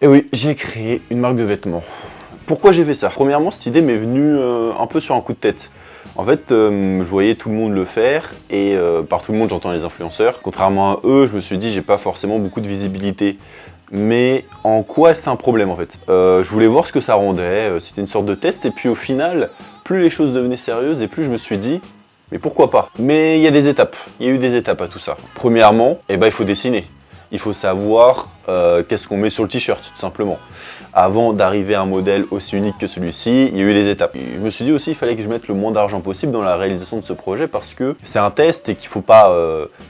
Et oui, j'ai créé une marque de vêtements. Pourquoi j'ai fait ça? Premièrement, cette idée m'est venue un peu sur un coup de tête. En fait, je voyais tout le monde le faire et par tout le monde, j'entends les influenceurs. Contrairement à eux, je me suis dit, j'ai pas forcément beaucoup de visibilité. Mais en quoi c'est un problème en fait? Je voulais voir ce que ça rendait, c'était une sorte de test et puis au final, plus les choses devenaient sérieuses et plus je me suis dit, mais pourquoi pas? Mais il y a des étapes, il y a eu des étapes à tout ça. Premièrement, il faut dessiner. Il faut savoir qu'est-ce qu'on met sur le t-shirt, tout simplement. Avant d'arriver à un modèle aussi unique que celui-ci, il y a eu des étapes. Je me suis dit aussi qu'il fallait que je mette le moins d'argent possible dans la réalisation de ce projet parce que c'est un test et qu'il ne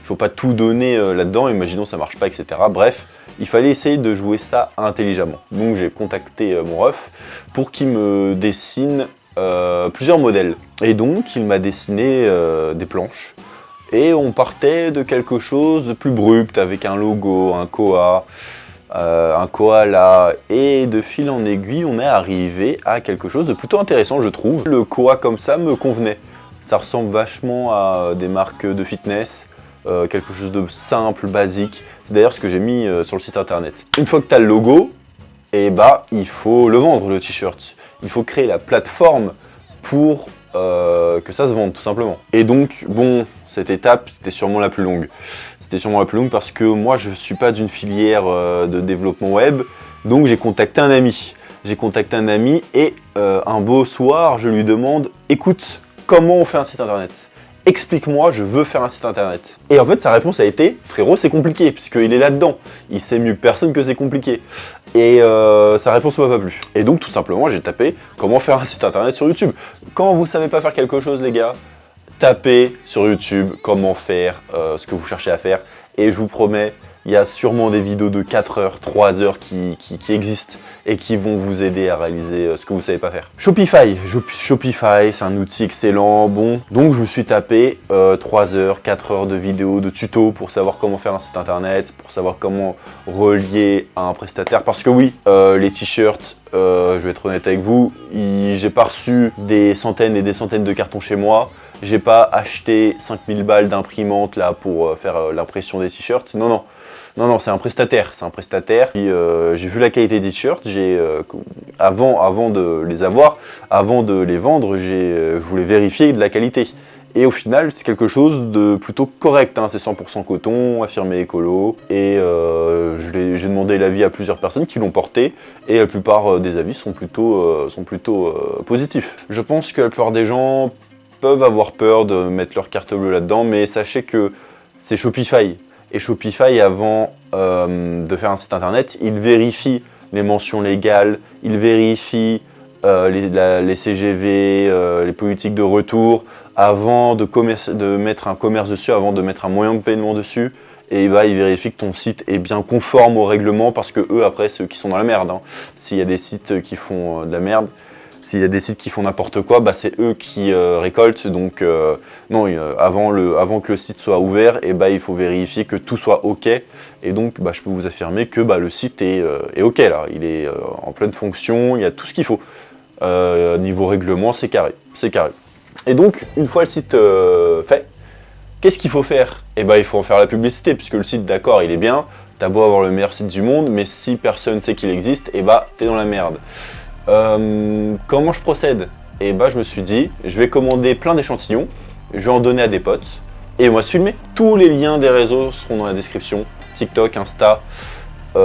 faut pas tout donner là-dedans, imaginons ça marche pas, etc. Bref, il fallait essayer de jouer ça intelligemment. Donc j'ai contacté mon ref pour qu'il me dessine plusieurs modèles. Et donc il m'a dessiné des planches. Et on partait de quelque chose de plus brut, avec un logo, un koala, et de fil en aiguille, on est arrivé à quelque chose de plutôt intéressant, je trouve. Le koala comme ça me convenait. Ça ressemble vachement à des marques de fitness, quelque chose de simple, basique. C'est d'ailleurs ce que j'ai mis sur le site internet. Une fois que tu as le logo, il faut le vendre, le t-shirt. Il faut créer la plateforme pour que ça se vende, tout simplement. Et donc, bon, cette étape, c'était sûrement la plus longue. C'était sûrement la plus longue parce que moi, je ne suis pas d'une filière de développement web, donc j'ai contacté un ami. J'ai contacté un ami et un beau soir, je lui demande « Écoute, comment on fait un site internet ? Explique-moi, je veux faire un site internet. » Et en fait, sa réponse a été « Frérot, c'est compliqué, puisqu'il est là-dedans. Il sait mieux que personne que c'est compliqué. » Et sa réponse ne m'a pas plu. Et donc, tout simplement, j'ai tapé « Comment faire un site internet sur YouTube ?» Quand vous ne savez pas faire quelque chose, les gars, tapez sur YouTube comment faire ce que vous cherchez à faire. Et je vous promets, il y a sûrement des vidéos de 4 heures, 3 heures qui existent et qui vont vous aider à réaliser ce que vous ne savez pas faire. Shopify, c'est un outil excellent, bon. Donc je me suis tapé 3 heures, 4 heures de vidéos, de tutos pour savoir comment faire un site internet, pour savoir comment relier à un prestataire. Parce que oui, les t-shirts, je vais être honnête avec vous, j'ai pas reçu des centaines et des centaines de cartons chez moi. J'ai pas acheté 5000 balles d'imprimante là pour faire l'impression des t-shirts. Non, c'est un prestataire. C'est un prestataire. J'ai vu la qualité des t-shirts. Avant de les avoir, avant de les vendre, je voulais vérifier de la qualité. Et au final, c'est quelque chose de plutôt correct. Hein. C'est 100% coton, affirmé écolo. Et j'ai demandé l'avis à plusieurs personnes qui l'ont porté. Et la plupart des avis sont plutôt positifs. Je pense que la plupart des gens peuvent avoir peur de mettre leur carte bleue là-dedans, mais sachez que c'est Shopify. Et Shopify, avant de faire un site internet, il vérifie les mentions légales, il vérifie les CGV, les politiques de retour, avant de mettre un commerce dessus, avant de mettre un moyen de paiement dessus. Et il vérifie que ton site est bien conforme au règlement, parce que eux, après, c'est eux qui sont dans la merde. Hein. S'il y a des sites qui font de la merde, s'il y a des sites qui font n'importe quoi, c'est eux qui récoltent. Donc non, avant que le site soit ouvert, il faut vérifier que tout soit OK. Et donc je peux vous affirmer que le site est OK là. Il est en pleine fonction, il y a tout ce qu'il faut. Niveau règlement, c'est carré. C'est carré. Et donc, une fois le site fait, qu'est-ce qu'il faut faire? Il faut en faire la publicité, puisque le site, d'accord, il est bien. T'as beau avoir le meilleur site du monde, mais si personne sait qu'il existe, t'es dans la merde. Comment je procède? Je me suis dit, je vais commander plein d'échantillons, je vais en donner à des potes, et on va se filmer. Tous les liens des réseaux seront dans la description, TikTok, Insta. Pour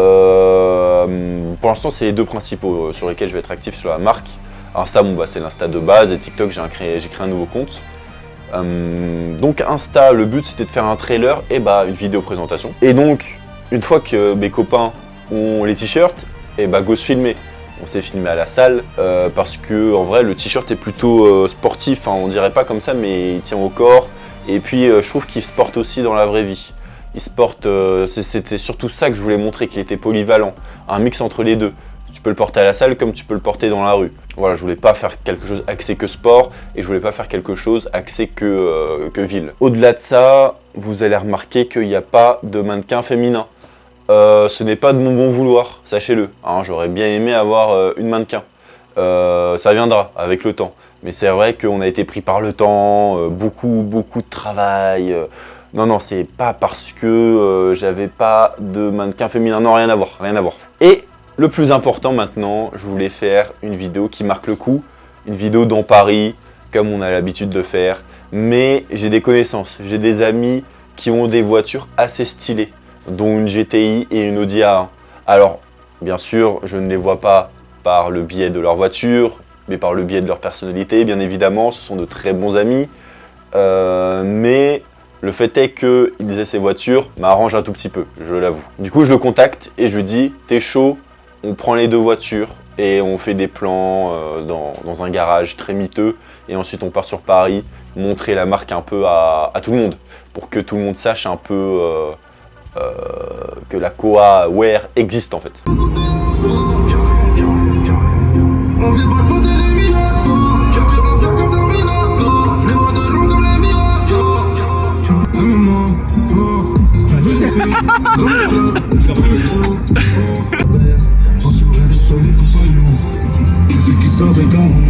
l'instant, c'est les deux principaux sur lesquels je vais être actif sur la marque. Insta, c'est l'Insta de base, et TikTok, j'ai créé un nouveau compte. Donc Insta, le but c'était de faire un trailer et une vidéo présentation. Et donc, une fois que mes copains ont les t-shirts, go se filmer. On s'est filmé à la salle parce que en vrai le t-shirt est plutôt sportif, hein, on dirait pas comme ça mais il tient au corps. Et puis je trouve qu'il se porte aussi dans la vraie vie. Il se porte, c'était surtout ça que je voulais montrer, qu'il était polyvalent, un mix entre les deux. Tu peux le porter à la salle comme tu peux le porter dans la rue. Voilà, je voulais pas faire quelque chose axé que sport et je voulais pas faire quelque chose axé que ville. Au-delà de ça, vous allez remarquer qu'il n'y a pas de mannequin féminin. Ce n'est pas de mon bon vouloir, sachez-le. Hein, j'aurais bien aimé avoir une mannequin. Ça viendra avec le temps. Mais c'est vrai qu'on a été pris par le temps, beaucoup de travail. Non, c'est pas parce que j'avais pas de mannequin féminin. Non, rien à voir, rien à voir. Et Le plus important maintenant, je voulais faire une vidéo qui marque le coup, une vidéo dans Paris, comme on a l'habitude de faire. Mais j'ai des connaissances, j'ai des amis qui ont des voitures assez stylées, dont une GTI et une Audi A1. Alors, bien sûr, je ne les vois pas par le biais de leur voiture, mais par le biais de leur personnalité, bien évidemment, ce sont de très bons amis. Mais le fait est qu'ils aient ces voitures m'arrange un tout petit peu, je l'avoue. Du coup, je le contacte et je lui dis, t'es chaud, on prend les 2 voitures et on fait des plans dans un garage très miteux. Et ensuite, on part sur Paris, montrer la marque un peu à tout le monde, pour que tout le monde sache un peu que la Koa Wear existe en fait. On vient pas compter les millions, quelqu'un va faire comme Terminator. Je les vois de loin comme les miracles. Un moment fort, vas-y les filles, dans le club, entouré de soleil compagnons. Tu sais qui sort des canons,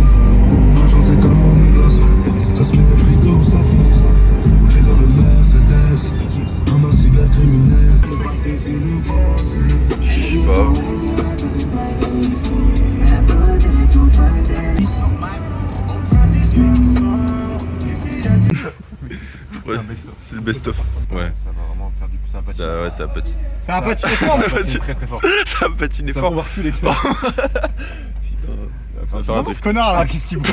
l'argent c'est comme une glaçon. Ça se met au frigo, ça fonce. Rouler dans le Mercedes, comme un cybercriminel. Je sais pas. Ouais, c'est le best-of. Ouais. Ça va vraiment faire du coup, ça va patiner. Ça, ouais, ça patine. Ça va patiner fort, mais patiner très très fort. Ça patine Ça fort. va reculer fort. Putain, ça va faire un truc. Ce connard là, qu'est-ce qu'il veut?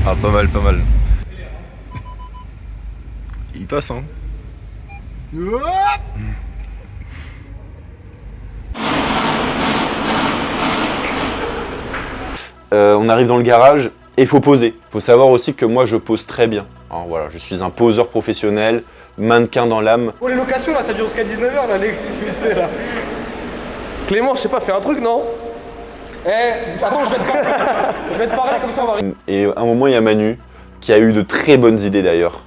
Ah, pas mal, pas mal. Il passe, hein. On arrive dans le garage et il faut poser. Il faut savoir aussi que moi je pose très bien. Alors, voilà, je suis un poseur professionnel, mannequin dans l'âme. Pour les locations là, ça dure jusqu'à 19h là, les s'il vous plaît, là. Clément, je sais pas, fais un truc, non? Attends, je vais te parler comme ça, on va... Et à un moment, il y a Manu, qui a eu de très bonnes idées d'ailleurs,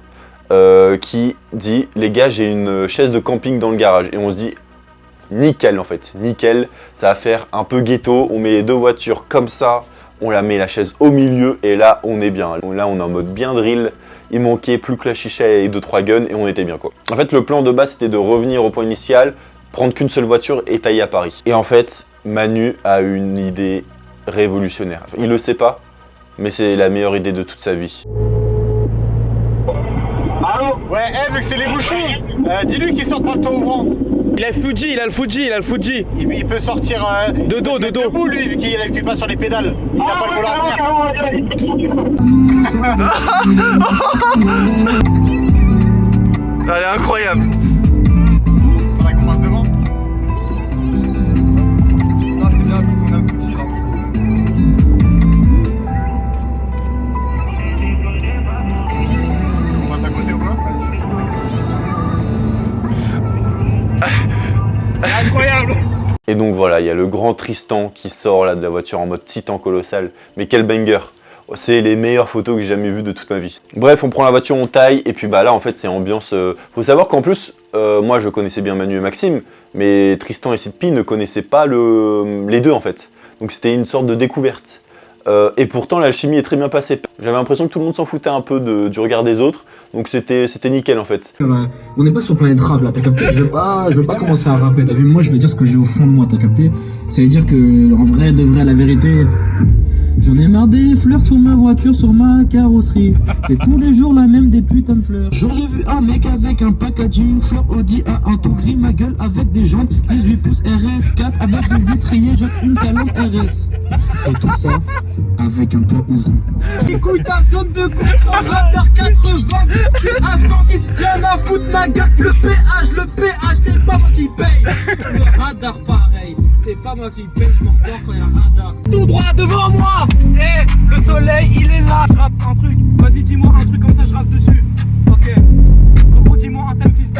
qui dit « Les gars, j'ai une chaise de camping dans le garage. » Et on se dit « Nickel en fait, nickel, ça va faire un peu ghetto, on met les 2 voitures comme ça, on la met la chaise au milieu et là, on est bien. Là, on est en mode bien drill, il manquait plus que la chicha et 2-3 guns et on était bien quoi. En fait, le plan de base, c'était de revenir au point initial, prendre qu'une seule voiture et tailler à Paris. Et en fait, Manu a une idée révolutionnaire. Enfin, il le sait pas, mais c'est la meilleure idée de toute sa vie. Ouais, vu que c'est les bouchons, dis-lui qu'il sorte pas le toit ouvrant. Il a le Fuji, il a le Fuji, il a le Fuji. Il peut sortir de dos, de dos. debout lui, vu qu'il appuie pas sur les pédales. Il a pas le volant à tenir. Elle est incroyable. Faudrait qu'on passe devant. Non, c'est bien, on a le Fuji là. On passe à côté ou quoi? Incroyable. Et donc voilà, il y a le grand Tristan qui sort là de la voiture en mode titan colossal. Mais quel banger! C'est les meilleures photos que j'ai jamais vues de toute ma vie. Bref, on prend la voiture, on taille, et puis bah là en fait c'est ambiance... Faut savoir qu'en plus, moi je connaissais bien Manu et Maxime, mais Tristan et Sidpi ne connaissaient pas les deux en fait. Donc c'était une sorte de découverte. Et pourtant l'alchimie est très bien passée. J'avais l'impression que tout le monde s'en foutait un peu du regard des autres, donc c'était nickel en fait. On n'est pas sur Planète Rap là, t'as capté? Je veux pas commencer à rapper, t'as vu? Moi je vais dire ce que j'ai au fond de moi, t'as capté? Ça veut dire que, en vrai, de vrai, la vérité, j'en ai marre des fleurs sur ma voiture, sur ma carrosserie. C'est tous les jours la même des putains de fleurs. Jour j'ai vu un mec avec un packaging, fleur Audi à un tout gris, ma gueule avec des jantes, 18 pouces RS4 avec des étriers, j'ai une calandre RS. Et tout ça avec un toit ouvrant. Écoute ta zone de confort, radar 80, je suis à 110, rien à foutre ma gueule, le péage, c'est pas moi qui paye. Le radar pareil, c'est pas moi qui paye, je m'endors quand y'a un radar. Tout droit devant moi. Le soleil, il est là. Je rappe un truc. Vas-y, dis-moi un truc comme ça, je rappe dessus. Ok. Gros, dis-moi un thème fils de...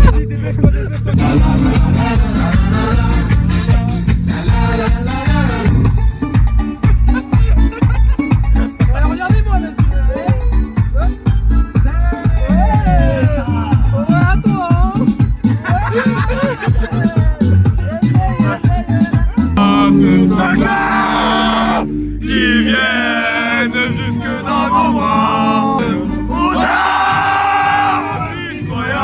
Vas-y, dépêche-toi, dépêche-toi. Regardez-moi là-dessus. Qui viennent en bras. Aux armes, citoyens.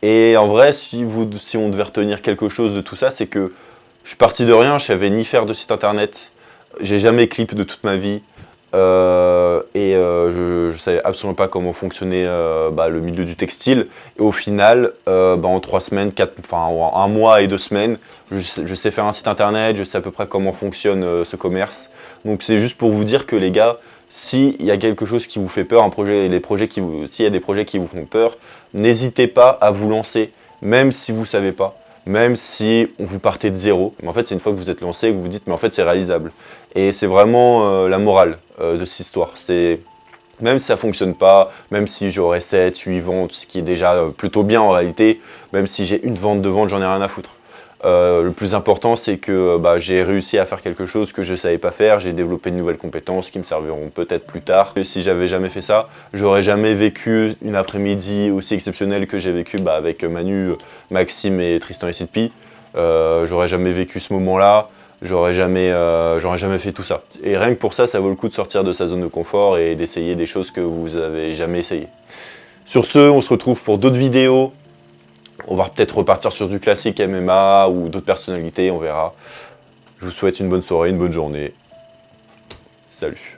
Et en vrai, si on devait retenir quelque chose de tout ça, c'est que je suis parti de rien, je savais ni faire de site internet, j'ai jamais clip de toute ma vie, je savais absolument pas comment fonctionnait le milieu du textile. Et au final, en 3 semaines, en 1 mois et 2 semaines, je sais faire un site internet, je sais à peu près comment fonctionne ce commerce. Donc c'est juste pour vous dire que les gars, s'il y a quelque chose qui vous fait peur, s'il y a des projets qui vous font peur, n'hésitez pas à vous lancer, même si vous ne savez pas, même si vous partez de zéro. Mais en fait, c'est une fois que vous êtes lancé que vous vous dites, mais en fait, c'est réalisable. Et c'est vraiment la morale de cette histoire. C'est même si ça ne fonctionne pas, même si j'aurais 7, 8 ventes, ce qui est déjà plutôt bien en réalité, même si j'ai une vente de vente, j'en ai rien à foutre. Le plus important, c'est que j'ai réussi à faire quelque chose que je ne savais pas faire, j'ai développé de nouvelles compétences qui me serviront peut-être plus tard. Et si j'avais jamais fait ça, j'aurais jamais vécu une après-midi aussi exceptionnelle que j'ai vécu avec Manu, Maxime et Tristan et Sidpi. J'aurais jamais vécu ce moment-là, j'aurais jamais fait tout ça. Et rien que pour ça, ça vaut le coup de sortir de sa zone de confort et d'essayer des choses que vous n'avez jamais essayées. Sur ce, on se retrouve pour d'autres vidéos. On va peut-être repartir sur du classique MMA ou d'autres personnalités, on verra. Je vous souhaite une bonne soirée, une bonne journée. Salut.